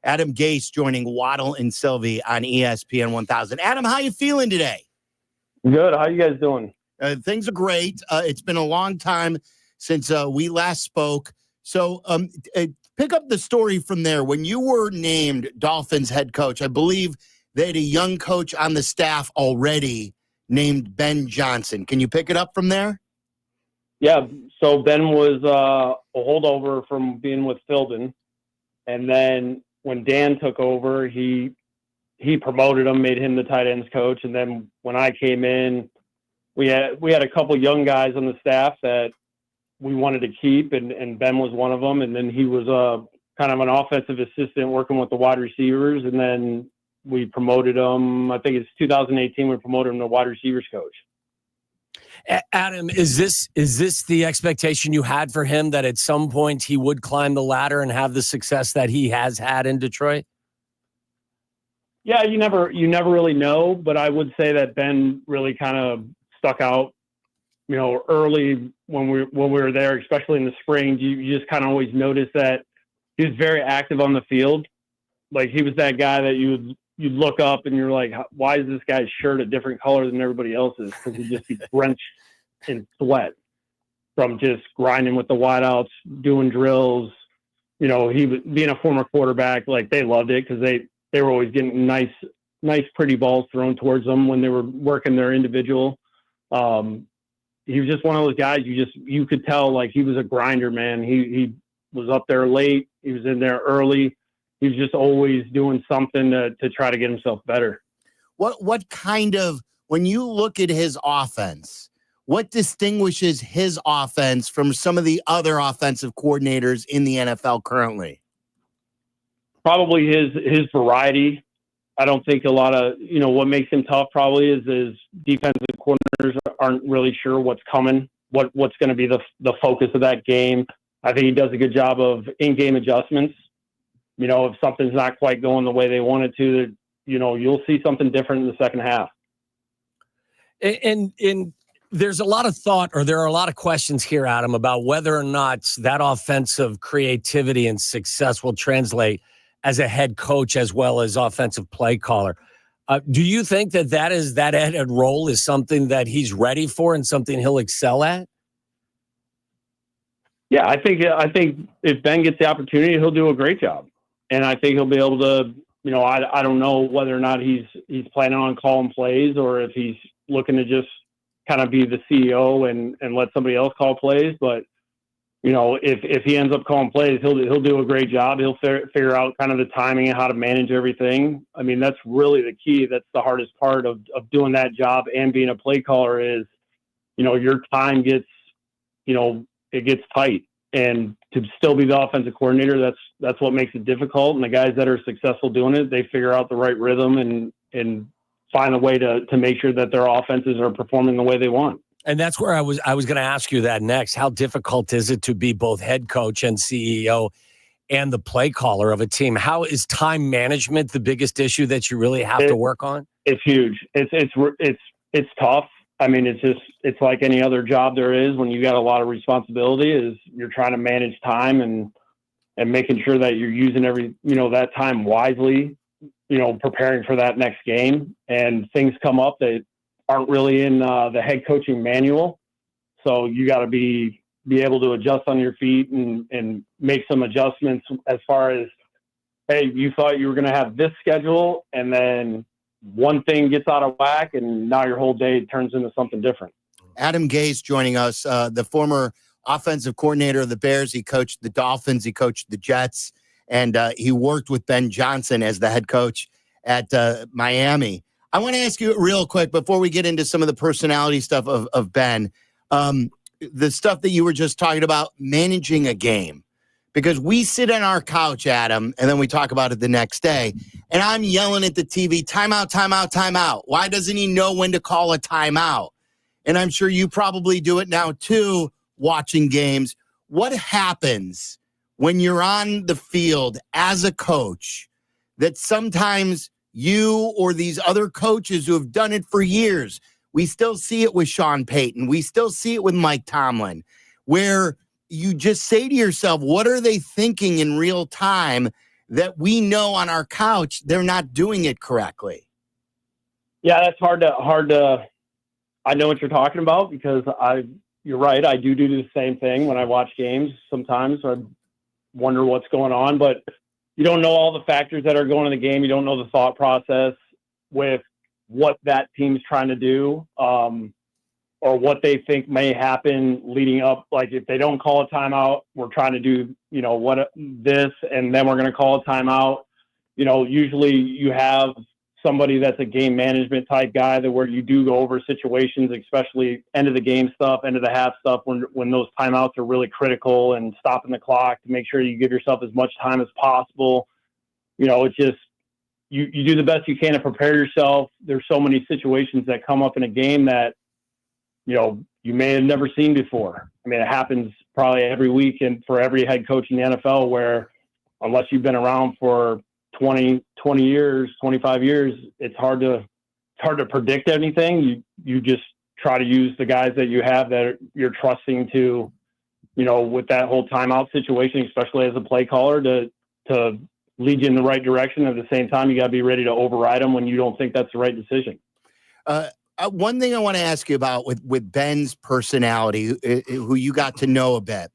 Adam Gase joining Waddle and Silvy on ESPN 1000. Adam, how you feeling today? Good. How you guys doing? Things are great. It's been a long time since we last spoke. So pick up the story from there. When you were named Dolphins head coach, I believe they had a young coach on the staff already named Ben Johnson. Can you pick it up from there? Yeah. So Ben was a holdover from being with Philbin. And then when Dan took over, he promoted him, made him the tight ends coach. And then when I came in, we had a couple young guys on the staff that we wanted to keep, and Ben was one of them. And then he was kind of an offensive assistant working with the wide receivers. And then we promoted him. I think it's 2018. We promoted him to wide receivers coach. Adam, is this the expectation you had for him, that at some point he would climb the ladder and have the success that he has had in Detroit? Yeah, you never really know, but I would say that Ben really kind of stuck out, early when we were there, especially in the spring. You just kind of always notice that he was very active on the field. Like, he was that guy that you'd look up and you're like, why is this guy's shirt a different color than everybody else's? Because he'd just be drenched in sweat from just grinding with the wideouts, doing drills. He was being a former quarterback. Like, they loved it because they were always getting nice, pretty balls thrown towards them when they were working their individual. He was just one of those guys. You could tell, like, he was a grinder, man. He was up there late. He was in there early. He was just always doing something to try to get himself better. What kind of, when you look at his offense, what distinguishes his offense from some of the other offensive coordinators in the NFL currently? Probably his variety. I don't think a lot of, what makes him tough probably is his defensive coordinators aren't really sure what's coming, what's going to be the focus of that game. I think he does a good job of in-game adjustments. If something's not quite going the way they want it to, you'll see something different in the second half. And there's a lot of thought, or there are a lot of questions here, Adam, about whether or not that offensive creativity and success will translate as a head coach as well as offensive play caller. Do you think that added role is something that he's ready for and something he'll excel at? Yeah, I think if Ben gets the opportunity, he'll do a great job. And I think he'll be able to, I don't know whether or not he's planning on calling plays or if he's looking to just kind of be the CEO and let somebody else call plays. But, if he ends up calling plays, he'll do a great job. He'll figure out kind of the timing and how to manage everything. I mean, that's really the key. That's the hardest part of doing that job and being a play caller is, your time gets, it gets tight. And to still be the offensive coordinator, that's what makes it difficult. And the guys that are successful doing it, they figure out the right rhythm and find a way to make sure that their offenses are performing the way they want. And that's where I was going to ask you that next. How difficult is it to be both head coach and CEO and the play caller of a team? How is time management the biggest issue that you really have to work on? It's huge. It's tough. I mean, it's like any other job there is when you got a lot of responsibility. Is you're trying to manage time and making sure that you're using that time wisely, preparing for that next game. And things come up that aren't really in the head coaching manual. So you got to be able to adjust on your feet and make some adjustments as far as, hey, you thought you were going to have this schedule, and then one thing gets out of whack, and now your whole day turns into something different. Adam Gase joining us, the former offensive coordinator of the Bears. He coached the Dolphins. He coached the Jets. And he worked with Ben Johnson as the head coach at Miami. I want to ask you real quick before we get into some of the personality stuff of Ben, the stuff that you were just talking about, managing a game. Because we sit on our couch, Adam, and then we talk about it the next day. And I'm yelling at the TV, timeout, timeout, timeout. Why doesn't he know when to call a timeout? And I'm sure you probably do it now, too, watching games. What happens when you're on the field as a coach that sometimes you or these other coaches who have done it for years, we still see it with Sean Payton, we still see it with Mike Tomlin, where you just say to yourself, what are they thinking in real time that we know on our couch they're not doing it correctly? Yeah, that's hard to. I know what you're talking about because you're right. I do the same thing when I watch games. Sometimes I wonder what's going on, but you don't know all the factors that are going in the game. You don't know the thought process with what that team's trying to do, or what they think may happen leading up. Like if they don't call a timeout, we're trying to do, this, and then we're going to call a timeout. Usually you have somebody that's a game management type guy that where you do go over situations, especially end of the game stuff, end of the half stuff, when those timeouts are really critical and stopping the clock to make sure you give yourself as much time as possible. It's just, you do the best you can to prepare yourself. There's so many situations that come up in a game that, you may have never seen before. I mean, it happens probably every week and for every head coach in the NFL where unless you've been around for 20 years, 25 years, it's hard to predict anything. You just try to use the guys that you have that you're trusting to, with that whole timeout situation, especially as a play caller, to lead you in the right direction. At the same time, you got to be ready to override them when you don't think that's the right decision. One thing I want to ask you about with Ben's personality, who you got to know a bit.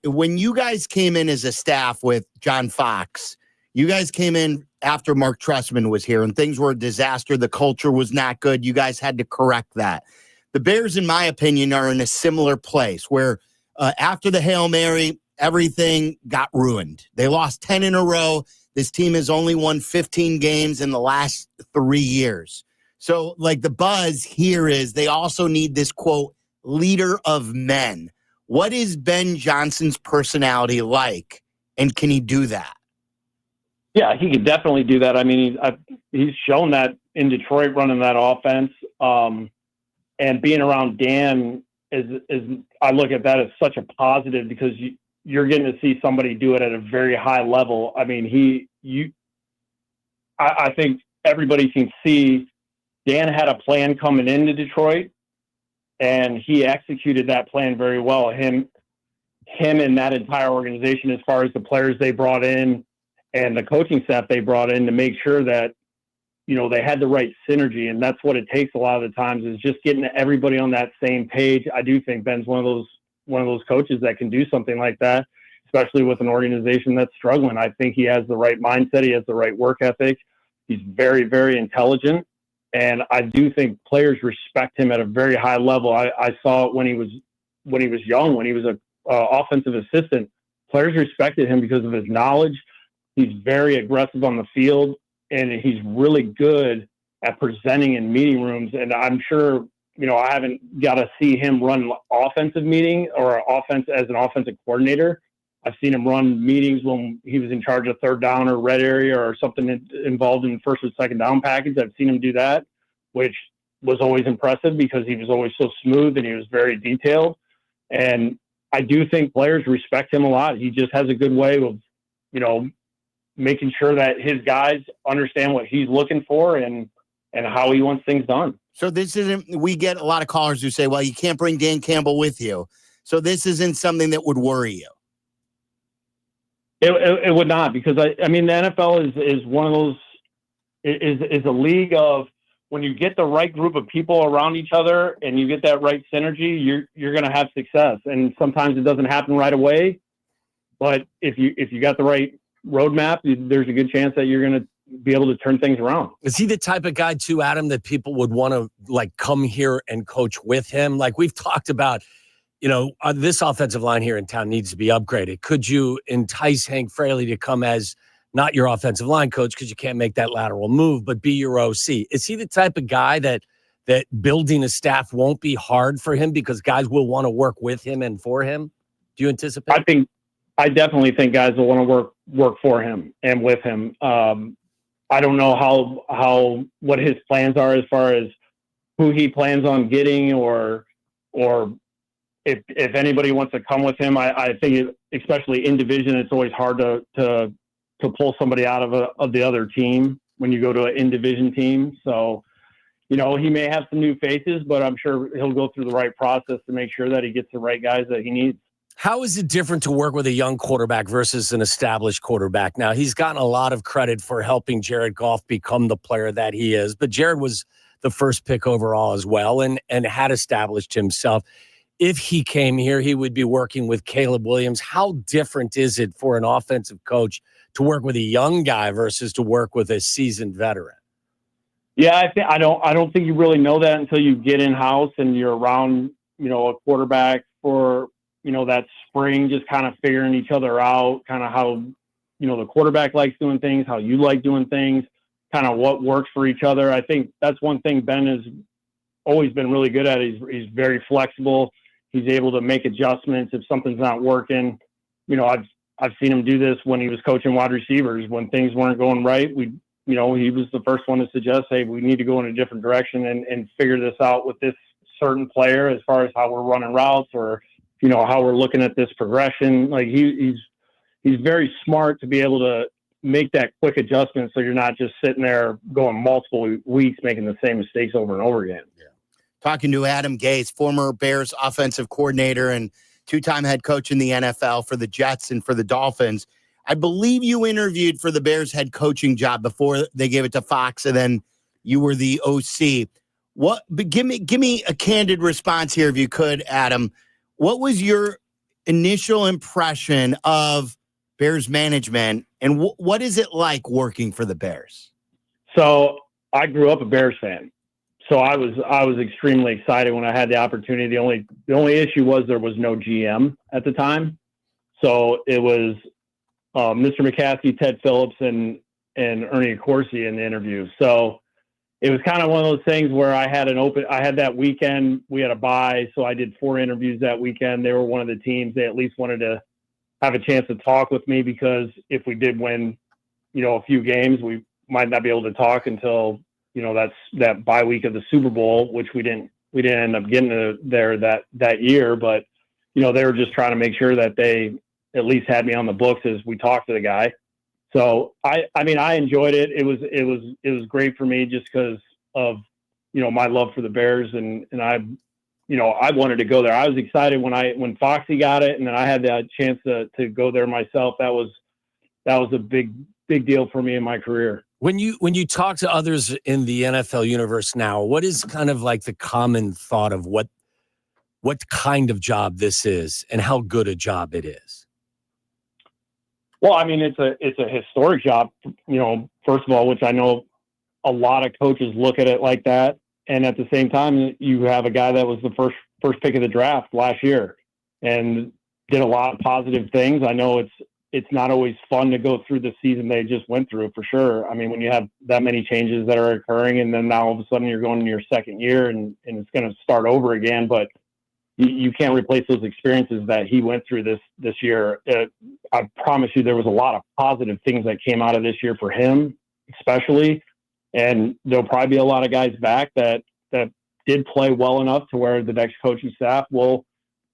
When you guys came in as a staff with John Fox, you guys came in after Mark Trestman was here and things were a disaster. The culture was not good. You guys had to correct that. The Bears, in my opinion, are in a similar place where after the Hail Mary, everything got ruined. They lost 10 in a row. This team has only won 15 games in the last 3 years. So, like, the buzz here is they also need this, quote, leader of men. What is Ben Johnson's personality like, and can he do that? Yeah, he could definitely do that. I mean, he's shown that in Detroit running that offense, and being around Dan is I look at that as such a positive because you're getting to see somebody do it at a very high level. I mean, I think everybody can see Dan had a plan coming into Detroit, and he executed that plan very well. Him and that entire organization, as far as the players they brought in and the coaching staff they brought in, to make sure that, they had the right synergy. And that's what it takes a lot of the times, is just getting everybody on that same page. I do think Ben's one of those coaches that can do something like that, especially with an organization that's struggling. I think he has the right mindset. He has the right work ethic. He's very, very intelligent. And I do think players respect him at a very high level. I saw it when he was young, when he was a offensive assistant. Players respected him because of his knowledge. He's very aggressive on the field, and he's really good at presenting in meeting rooms. And I'm sure, I haven't got to see him run offensive meeting or offense as an offensive coordinator. I've seen him run meetings when he was in charge of third down or red area or something involved in first or second down package. I've seen him do that, which was always impressive because he was always so smooth and he was very detailed. And I do think players respect him a lot. He just has a good way of, making sure that his guys understand what he's looking for and how he wants things done. So this isn't, we get a lot of callers who say, well, you can't bring Dan Campbell with you. So this isn't something that would worry you. It would not, because I mean, the NFL is one of those, is a league of, when you get the right group of people around each other and you get that right synergy, you're going to have success. And sometimes it doesn't happen right away, but if you got the right roadmap, there's a good chance that you're going to be able to turn things around. Is he the type of guy too, Adam, that people would want to come here and coach with him? Like we've talked about, this offensive line here in town needs to be upgraded. Could you entice Hank Fraley to come as not your offensive line coach because you can't make that lateral move, but be your OC? Is he the type of guy that building a staff won't be hard for him because guys will want to work with him and for him? Do you anticipate? I definitely think guys will want to work for him and with him. I don't know what his plans are as far as who he plans on getting or if anybody wants to come with him. I think especially in division, it's always hard to pull somebody out of the other team when you go to an in-division team. So, he may have some new faces, but I'm sure he'll go through the right process to make sure that he gets the right guys that he needs. How is it different to work with a young quarterback versus an established quarterback? Now, he's gotten a lot of credit for helping Jared Goff become the player that he is, but Jared was the first pick overall as well and had established himself. If he came here, he would be working with Caleb Williams. How different is it for an offensive coach to work with a young guy versus to work with a seasoned veteran? Yeah, I don't think you really know that until you get in house and you're around, a quarterback for, that spring, just kind of figuring each other out, kind of how, the quarterback likes doing things, how you like doing things, kind of what works for each other. I think that's one thing Ben has always been really good at. He's very flexible. He's able to make adjustments if something's not working. I've seen him do this when he was coaching wide receivers. When things weren't going right, he was the first one to suggest, hey, we need to go in a different direction and figure this out with this certain player as far as how we're running routes or, how we're looking at this progression. Like he's very smart to be able to make that quick adjustment so you're not just sitting there going multiple weeks making the same mistakes over and over again. Yeah. Talking to Adam Gase, former Bears offensive coordinator and two-time head coach in the NFL for the Jets and for the Dolphins. I believe you interviewed for the Bears head coaching job before they gave it to Fox, and then you were the OC. Give me a candid response here, if you could, Adam. What was your initial impression of Bears management, and what is it like working for the Bears? So I grew up a Bears fan. So I was extremely excited when I had the opportunity. The only issue was there was no GM at the time. So it was Mr. McCaskey, Ted Phillips, and Ernie Accorsi in the interview. So it was kind of one of those things where I had that weekend, we had a bye. So I did 4 interviews that weekend. They were one of the teams. They at least wanted to have a chance to talk with me because if we did win, a few games, we might not be able to talk until, that's that bye week of the Super Bowl, which we didn't end up getting there that year. But, they were just trying to make sure that they at least had me on the books as we talked to the guy. So I enjoyed it. It was great for me just because of, my love for the Bears and I wanted to go there. I was excited when Foxy got it and then I had that chance to go there myself. That was a big deal for me in my career. When you talk to others in the NFL universe now, what is kind of like the common thought of what kind of job this is and how good a job it is? Well, it's a historic job, first of all, which I know a lot of coaches look at it like that. And at the same time, you have a guy that was the first pick of the draft last year and did a lot of positive things. I know it's not always fun to go through the season they just went through, for sure. When you have that many changes that are occurring and then now all of a sudden you're going into your second year and it's going to start over again, but you can't replace those experiences that he went through this year. I promise you there was a lot of positive things that came out of this year for him, especially. And there'll probably be a lot of guys back that did play well enough to where the next coaching staff will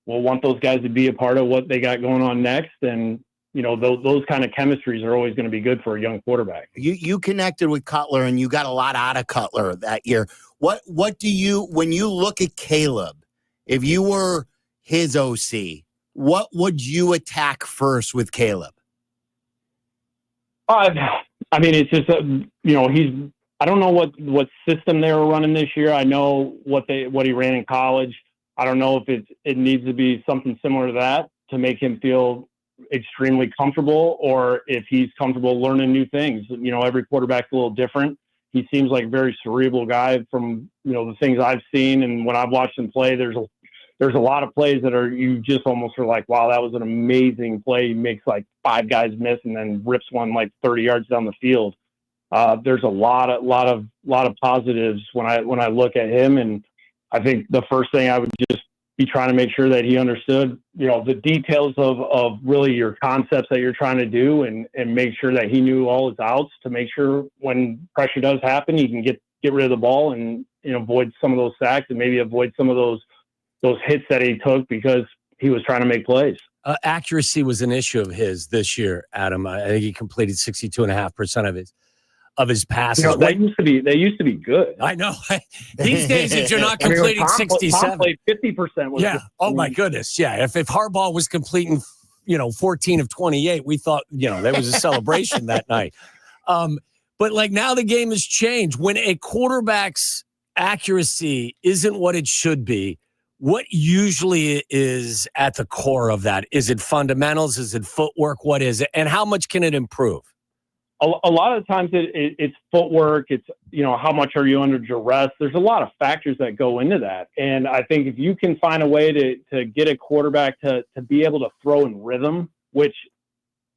want those guys to be a part of what they got going on next. And, those kind of chemistries are always going to be good for a young quarterback. You connected with Cutler and you got a lot out of Cutler that year. What do you, when you look at Caleb, if you were his OC, what would you attack first with Caleb? It's just, I don't know what system they were running this year. I know what he ran in college. I don't know if it needs to be something similar to that to make him feel extremely comfortable or if he's comfortable learning new things. Every quarterback's a little different. He seems like a very cerebral guy from, the things I've seen. And when I've watched him play, there's a lot of plays that you just almost are like, wow, that was an amazing play. He makes like 5 guys miss and then rips one like 30 yards down the field. There's a lot of positives when I look at him. And I think the first thing I would just be trying to make sure that he understood, the details of really your concepts that you're trying to do and make sure that he knew all his outs to make sure when pressure does happen, he can get rid of the ball and, avoid some of those sacks and maybe avoid some of those hits that he took because he was trying to make plays. Accuracy was an issue of his this year, Adam. I think he completed 62.5% of his of his passes. They used to be good. I know. These days, if you're not completing 67, 50%. Yeah. Oh my goodness. Yeah. If Harbaugh was completing, 14 of 28, we thought, there was a celebration that night. But like now the game has changed. When a quarterback's accuracy isn't what it should be, what usually is at the core of that? Is it fundamentals? Is it footwork? What is it? And how much can it improve? A lot of times it's footwork. It's, how much are you under duress? There's a lot of factors that go into that. And I think if you can find a way to get a quarterback to be able to throw in rhythm, which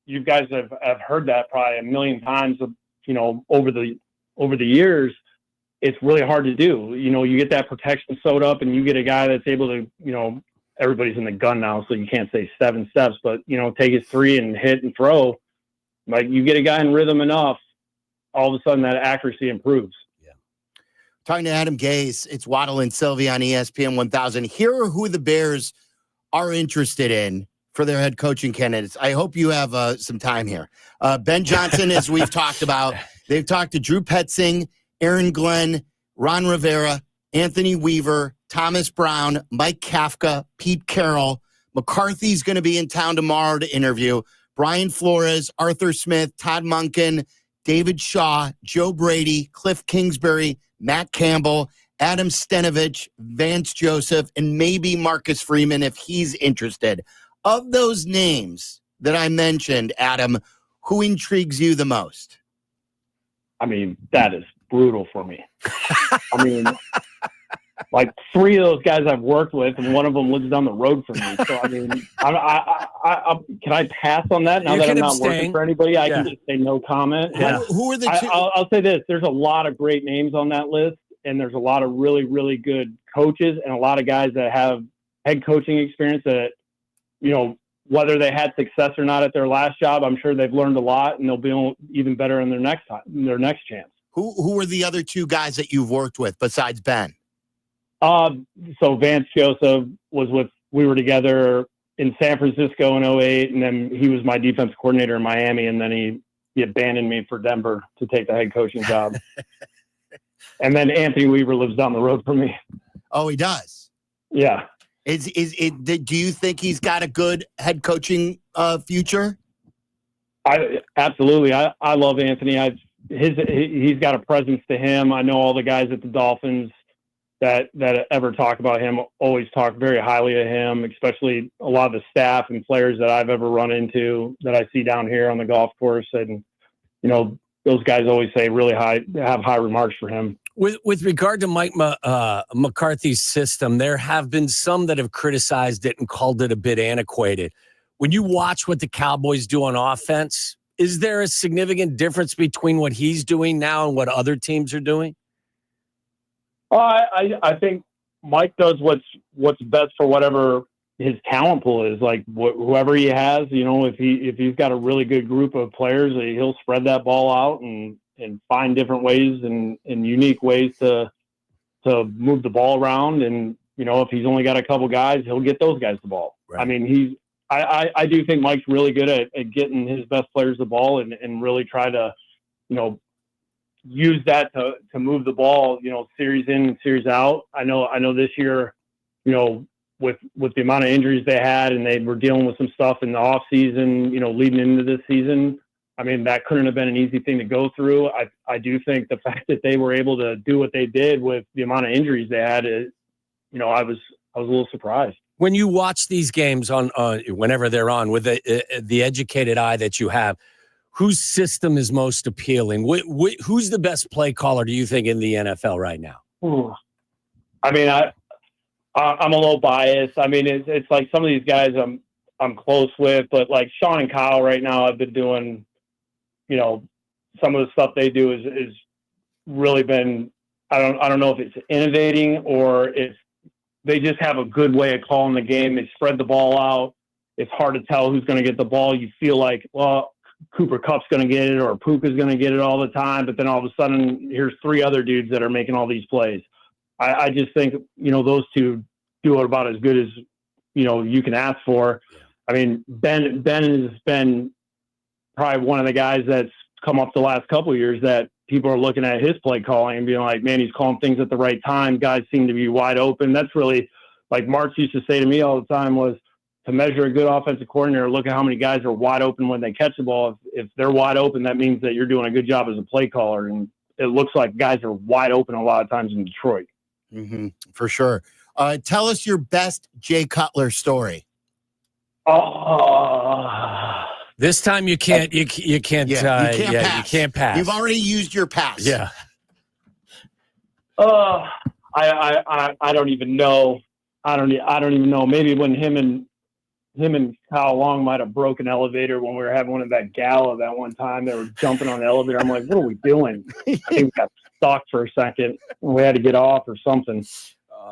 you guys have heard that probably a million times, over the years, it's really hard to do. You get that protection sewed up and you get a guy that's able to, everybody's in the gun now, so you can't say 7 steps, but, take his 3 and hit and throw. Like you get a guy in rhythm enough, all of a sudden that accuracy improves. Yeah. Talking to Adam Gase, it's Waddle and Silvy on ESPN 1000. Here are who the Bears are interested in for their head coaching candidates. I hope you have some time here. Ben Johnson, as we've talked about, they've talked to Drew Petzing, Aaron Glenn, Ron Rivera, Anthony Weaver, Thomas Brown, Mike Kafka, Pete Carroll. McCarthy's going to be in town tomorrow to interview. Brian Flores, Arthur Smith, Todd Monken, David Shaw, Joe Brady, Cliff Kingsbury, Matt Campbell, Adam Stenavich, Vance Joseph, and maybe Marcus Freeman if he's interested. Of those names that I mentioned, Adam, who intrigues you the most? I mean, that is brutal for me. I mean, like 3 of those guys I've worked with, and one of them lives down the road from me. So, I mean, can I pass on that now that I'm not working for anybody? I can just say no comment. Yeah. Who are the two? I'll say this. There's a lot of great names on that list, and there's a lot of really, really good coaches and a lot of guys that have head coaching experience that, whether they had success or not at their last job, I'm sure they've learned a lot, and they'll be even better in their next chance. Who are the other 2 guys that you've worked with besides Ben? So Vance Joseph we were together in San Francisco in 2008, and then he was my defense coordinator in Miami, and then he abandoned me for Denver to take the head coaching job. And then Anthony Weaver lives down the road from me. Oh, he does? Yeah. Do you think he's got a good head coaching future? Absolutely. I love Anthony. He's got a presence to him. I know all the guys at the Dolphins that ever talk about him always talk very highly of him, especially a lot of the staff and players that I've ever run into that I see down here on the golf course. And, those guys always say have high remarks for him. With regard to Mike McCarthy's system, there have been some that have criticized it and called it a bit antiquated. When you watch what the Cowboys do on offense, is there a significant difference between what he's doing now and what other teams are doing? I think Mike does what's best for whatever his talent pool is. Like whoever he has, if he's got a really good group of players, he'll spread that ball out and find different ways and unique ways to move the ball around. And, if he's only got a couple guys, he'll get those guys the ball. Right. I mean, I do think Mike's really good at getting his best players the ball and really try to, use that to move the ball, series in and series out. I know this year, with the amount of injuries they had and they were dealing with some stuff in the off season, leading into this season. I mean, that couldn't have been an easy thing to go through. I do think the fact that they were able to do what they did with the amount of injuries they had, I was a little surprised. When you watch these games on whenever they're on with the educated eye that you have, whose system is most appealing? Who's the best play caller, do you think, in the NFL right now? I mean, I'm a little biased. I mean, it's like some of these guys I'm close with, but like Sean and Kyle right now, I've been doing, some of the stuff they do is really been, I don't know if it's innovating or if they just have a good way of calling the game. They spread the ball out. It's hard to tell who's going to get the ball. You feel like, well, Cooper Kupp's going to get it or Puka's going to get it all the time. But then all of a sudden, here's 3 other dudes that are making all these plays. I just think, those 2 do it about as good as, you can ask for. I mean, Ben has been probably one of the guys that's come up the last couple of years that people are looking at his play calling and being like, man, he's calling things at the right time. Guys seem to be wide open. That's really, like Mark used to say to me all the time, was to measure a good offensive coordinator, look at how many guys are wide open when they catch the ball. If they're wide open, that means that you're doing a good job as a play caller. And it looks like guys are wide open a lot of times in Detroit. Mm-hmm, for sure. Tell us your best Jay Cutler story. This time you can't pass. You've already used your pass. Yeah. I don't even know. I don't even know. Maybe when him and Kyle Long might have broken an elevator when we were having one of that gala that one time. They were jumping on the elevator. I'm like, what are we doing? I think we got stuck for a second. We had to get off or something.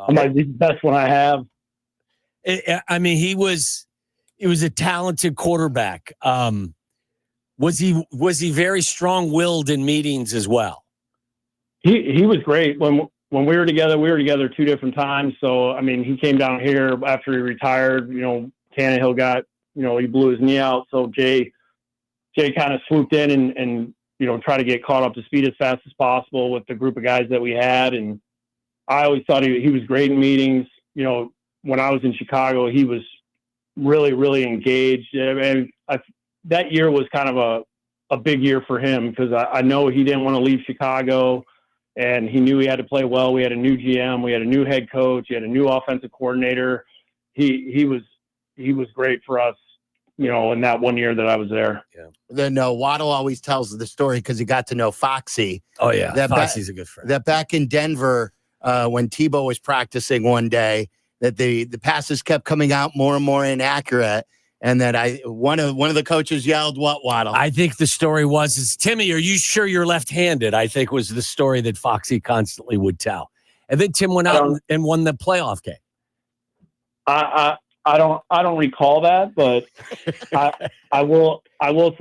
I'm like, this is the best one I have. I mean, he was a talented quarterback. Was he very strong-willed in meetings as well? He was great. When we were together 2 different times. So, I mean, he came down here after he retired. You know, Tannehill got, he blew his knee out. So Jay kind of swooped in and try to get caught up to speed as fast as possible with the group of guys that we had. And I always thought he was great in meetings. When I was in Chicago, he was really, really engaged. And that year was kind of a big year for him because I know he didn't want to leave Chicago, and he knew he had to play well. We had a new GM, we had a new head coach, he had a new offensive coordinator. He was great for us, in that 1 year that I was there. Yeah. Then Waddle always tells the story because he got to know Foxy. Oh yeah, Foxy's a good friend. That back in Denver, when Tebow was practicing one day, that the passes kept coming out more and more inaccurate, and that one of the coaches yelled, "What, Waddle?" I think the story is, Timmy, are you sure you're left-handed? I think was the story that Foxy constantly would tell. And then Tim went out and won the playoff game. I don't recall that, but I will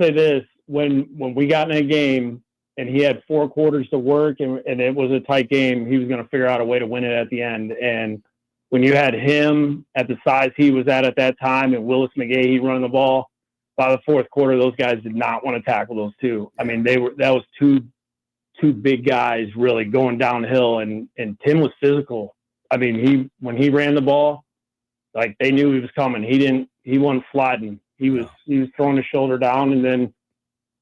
say this: when we got in a game and he had 4 quarters to work and it was a tight game, he was going to figure out a way to win it at the end. And when you had him at the size he was at that time and Willis McGahee running the ball, by the 4th quarter, those guys did not want to tackle those two. I mean, that was two big guys really going downhill, and Tim was physical. I mean, when he ran the ball, like they knew he was coming. He wasn't sliding. He was throwing his shoulder down, and then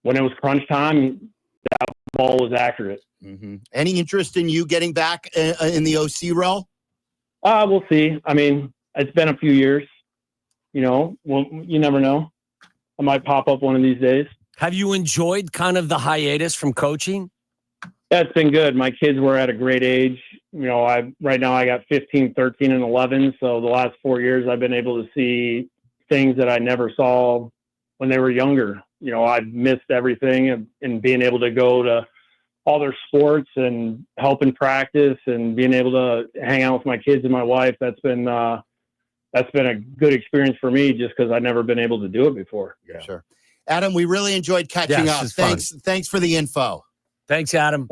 when it was crunch time, that ball was accurate. Mm-hmm. Any interest in you getting back in the OC role? We'll see. I mean, it's been a few years. Well, you never know. I might pop up one of these days. Have you enjoyed kind of the hiatus from coaching? Yeah, it's been good. My kids were at a great age. Right now I got 15, 13, and 11. So the last 4 years I've been able to see things that I never saw when they were younger. I've missed everything and being able to go to all their sports and help in practice and being able to hang out with my kids and my wife. That's been a good experience for me just because I've never been able to do it before. Yeah. Sure. Adam, we really enjoyed catching up. Thanks for the info. Thanks, Adam.